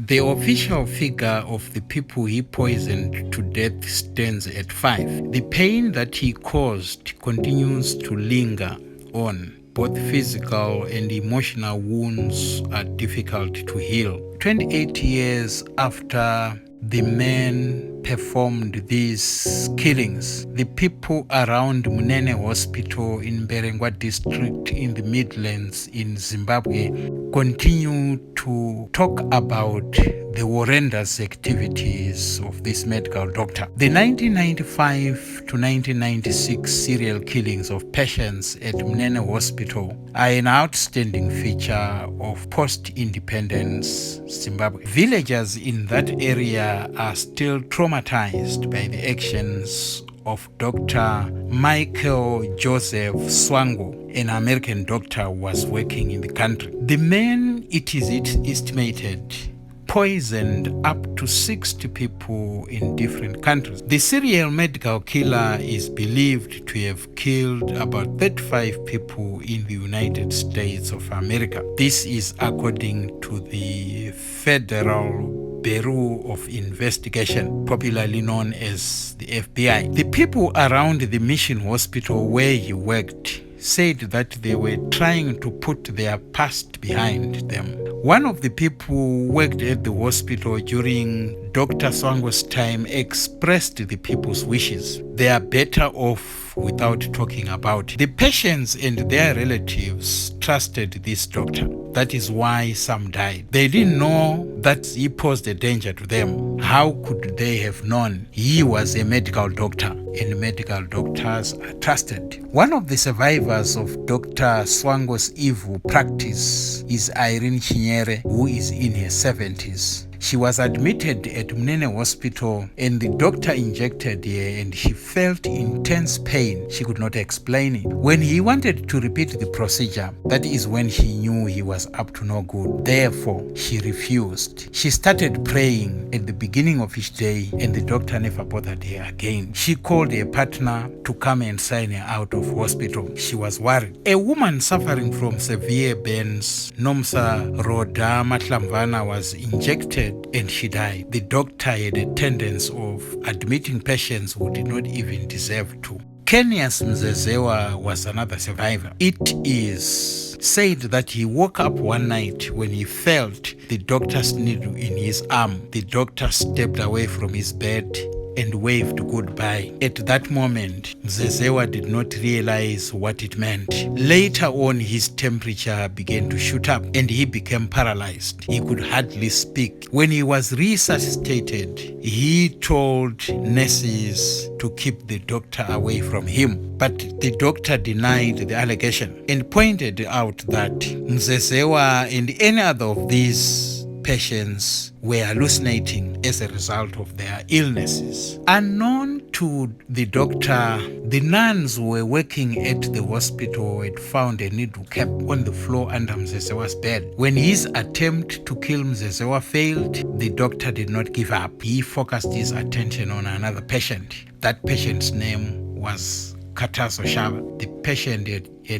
The official figure of the people he poisoned to death stands at 5. The pain that he caused continues to linger on. Both physical and emotional wounds are difficult to heal. 28 years after the man performed these killings, the people around Munene Hospital in Berengwa district in the Midlands in Zimbabwe continue to talk about the horrendous activities of this medical doctor. The 1995 to 1996 serial killings of patients at Munene Hospital are an outstanding feature of post-independence Zimbabwe. Villagers in that area are still traumatized by the actions of Dr. Michael Joseph Swango, an American doctor who was working in the country. The man, it is estimated, poisoned up to 60 people in different countries. The serial medical killer is believed to have killed about 35 people in the United States of America. This is according to the Federal Bureau of Investigation, popularly known as the FBI. The people around the mission hospital where he worked said that they were trying to put their past behind them. One of the people who worked at the hospital during Dr. Swango's time expressed the people's wishes. They are better off without talking about it. The patients and their relatives trusted this doctor. That is why some died. They didn't know that he posed a danger to them. How could they have known? He was a medical doctor, and medical doctors are trusted. One of the survivors of Dr. Swango's evil practice is Irene Chinyere, who is in her 70s. She was admitted at Munene Hospital and the doctor injected her and she felt intense pain. She could not explain it. When he wanted to repeat the procedure, that is when she knew he was up to no good. Therefore, she refused. She started praying at the beginning of each day and the doctor never bothered her again. She called her partner to come and sign her out of hospital. She was worried. A woman suffering from severe burns, Nomsa Roda Matlamvana, was injected and she died. The doctor had a tendency of admitting patients who did not even deserve to. Kenya's Mzezewa was another survivor. It is said that he woke up one night when he felt the doctor's needle in his arm. The doctor stepped away from his bed and waved goodbye. At that moment, Mzezewa did not realize what it meant. Later on, his temperature began to shoot up and he became paralyzed. He could hardly speak. When he was resuscitated, he told nurses to keep the doctor away from him. But the doctor denied the allegation and pointed out that Mzezewa and any other of these patients were hallucinating as a result of their illnesses. Unknown to the doctor, the nuns who were working at the hospital had found a needle cap on the floor under Mzezewa's bed. When his attempt to kill Mzezewa failed, the doctor did not give up. He focused his attention on another patient. That patient's name was Katazo Shaba. The patient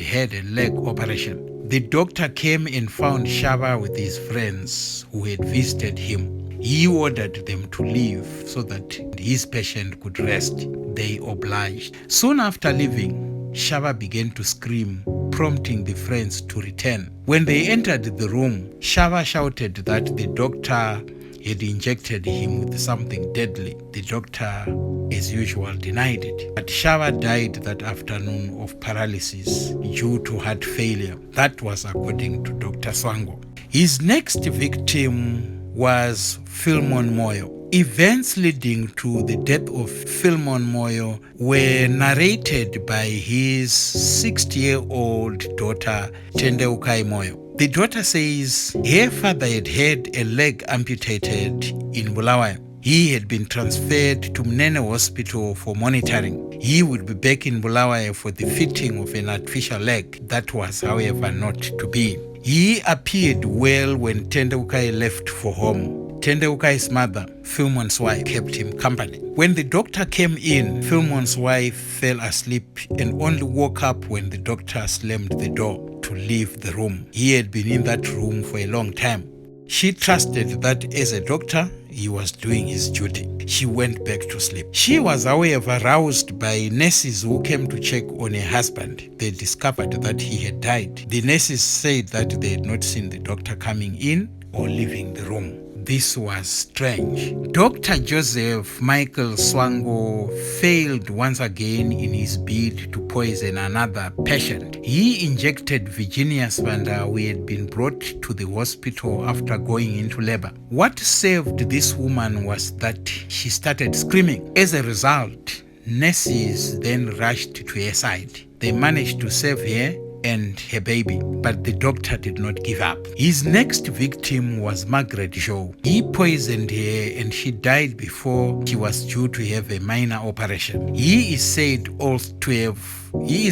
had a leg operation. The doctor came and found Shaba with his friends who had visited him. He ordered them to leave so that his patient could rest. They obliged. Soon after leaving, Shaba began to scream, prompting the friends to return. When they entered the room, Shaba shouted that the doctor had injected him with something deadly. The doctor, as usual, denied it. But Shaba died that afternoon of paralysis due to heart failure. That was according to Dr. Swango. His next victim was Philemon Moyo. Events leading to the death of Philemon Moyo were narrated by his 60-year-old daughter, Tendeukai Moyo. The daughter says her father had had a leg amputated in Bulawayo. He had been transferred to Munene Hospital for monitoring. He would be back in Bulawayo for the fitting of an artificial leg. That was, however, not to be. He appeared well when Tendeukai left for home. Tendeukai's mother, Philemon's wife, kept him company. When the doctor came in, Philemon's wife fell asleep and only woke up when the doctor slammed the door to leave the room. He had been in that room for a long time. She trusted that as a doctor, he was doing his duty. She went back to sleep. She was, however, roused by nurses who came to check on her husband. They discovered that he had died. The nurses said that they had not seen the doctor coming in or leaving the room. This was strange. Dr. Joseph Michael Swango failed once again in his bid to poison another patient. He injected Virginia Spanda, who had been brought to the hospital after going into labor. What saved this woman was that she started screaming. As a result, nurses then rushed to her side. They managed to save her and her baby, but the doctor did not give up. His next victim was Margaret Joe. He poisoned her and she died before she was due to have a minor operation. He is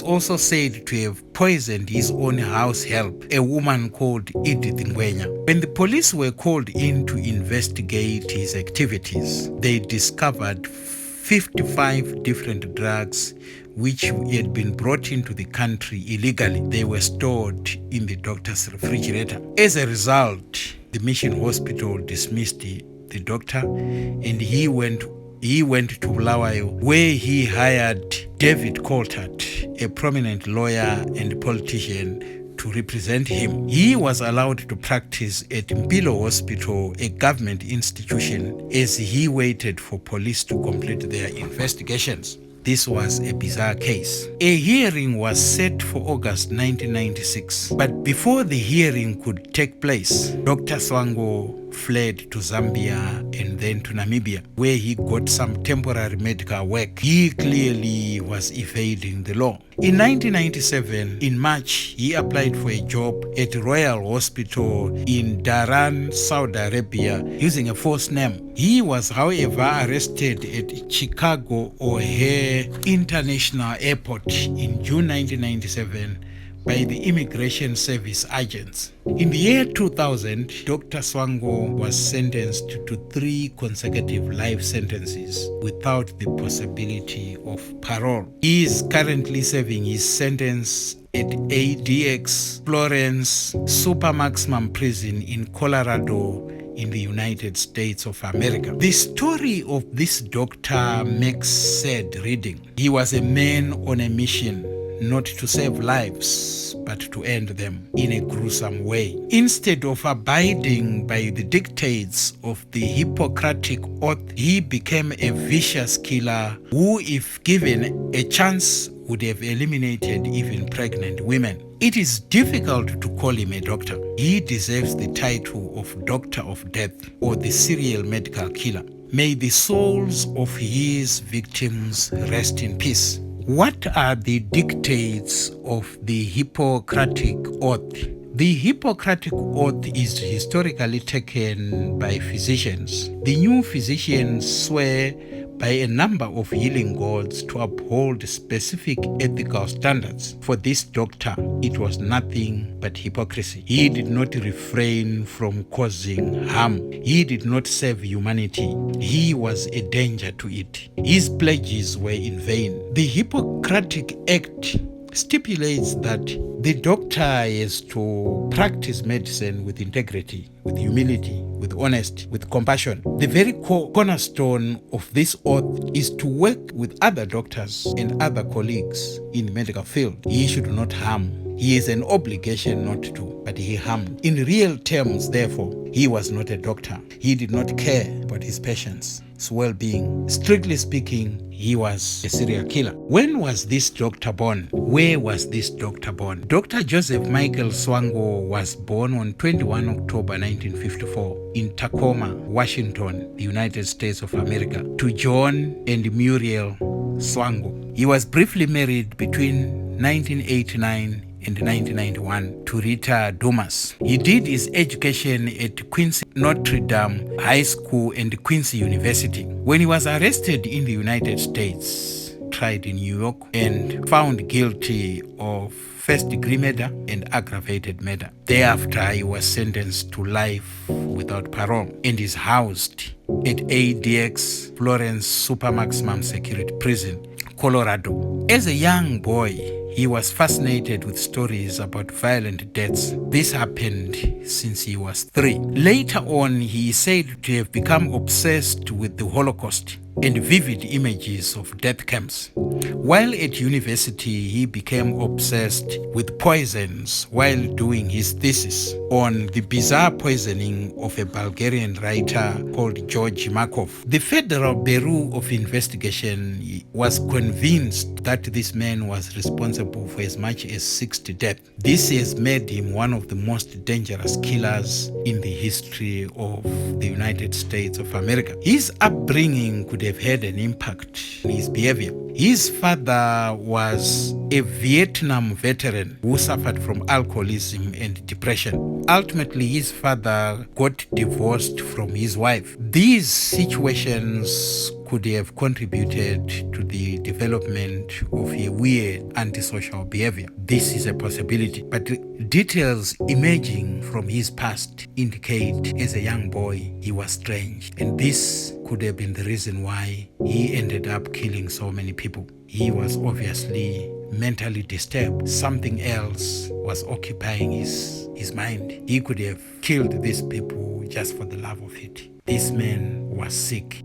also said to have poisoned his own house help, a woman called Edith Ngwenya. When the police were called in to investigate his activities, they discovered 55 different drugs which had been brought into the country illegally. They were stored in the doctor's refrigerator. As a result, the mission hospital dismissed the doctor, and he went to Bulawayo, where he hired David Coltart, a prominent lawyer and politician, to represent him. He was allowed to practice at Mpilo Hospital, a government institution, as he waited for police to complete their investigations. This was a bizarre case. A hearing was set for August 1996, but before the hearing could take place, Dr. Swango fled to Zambia and then to Namibia, where he got some temporary medical work. He clearly was evading the law. In 1997, in March, he applied for a job at Royal Hospital in Dhahran, Saudi Arabia, using a false name. He was, however, arrested at Chicago O'Hare International Airport in June 1997 by the Immigration Service agents. In the year 2000, Dr. Swango was sentenced to 3 consecutive life sentences without the possibility of parole. He is currently serving his sentence at ADX Florence Super Maximum Prison in Colorado in the United States of America. The story of this doctor makes sad reading. He was a man on a mission, not to save lives, but to end them in a gruesome way. Instead of abiding by the dictates of the Hippocratic Oath, he became a vicious killer who, if given a chance, would have eliminated even pregnant women. It is difficult to call him a doctor. He deserves the title of Doctor of Death or the serial medical killer. May the souls of his victims rest in peace. What are the dictates of the Hippocratic Oath? The Hippocratic Oath is historically taken by physicians. The new physicians swear by a number of healing gods to uphold specific ethical standards. For this doctor, it was nothing but hypocrisy. He did not refrain from causing harm. He did not save humanity. He was a danger to it. His pledges were in vain. The Hippocratic Act stipulates that the doctor is to practice medicine with integrity, with humility, with honesty, with compassion. The very cornerstone of this oath is to work with other doctors and other colleagues in the medical field. He should not harm. He has an obligation not to, but he harmed. In real terms, therefore, he was not a doctor. He did not care about his patients' well-being. Strictly speaking, he was a serial killer. When was this doctor born? Where was this doctor born? Dr. Joseph Michael Swango was born on 21 October 1954 in Tacoma, Washington, the United States of America, to John and Muriel Swango. He was briefly married between 1989 and 1991 to Rita Dumas. He did his education at Quincy Notre Dame High School and Quincy University. When he was arrested in the United States, tried in New York, and found guilty of first-degree murder and aggravated murder. Thereafter, he was sentenced to life without parole and is housed at ADX Florence Super Maximum Security Prison, Colorado. As a young boy, He was fascinated with stories about violent deaths. This happened since he was 3. Later on, he is said to have become obsessed with the Holocaust and vivid images of death camps. While at university, he became obsessed with poisons while doing his thesis on the bizarre poisoning of a Bulgarian writer called George Markov. The Federal Bureau of Investigation was convinced that this man was responsible for as much as 60 deaths. This has made him one of the most dangerous killers in the history of the United States of America. His upbringing could have had an impact on his behavior. His father was a Vietnam veteran who suffered from alcoholism and depression. Ultimately, his father got divorced from his wife. These situations could have contributed to the development of a weird antisocial behavior. This is a possibility, but details emerging from his past indicate as a young boy he was strange, and this could have been the reason why he ended up killing so many people. He was obviously mentally disturbed. Something else was occupying his mind. He could have killed these people just for the love of it. This man was sick.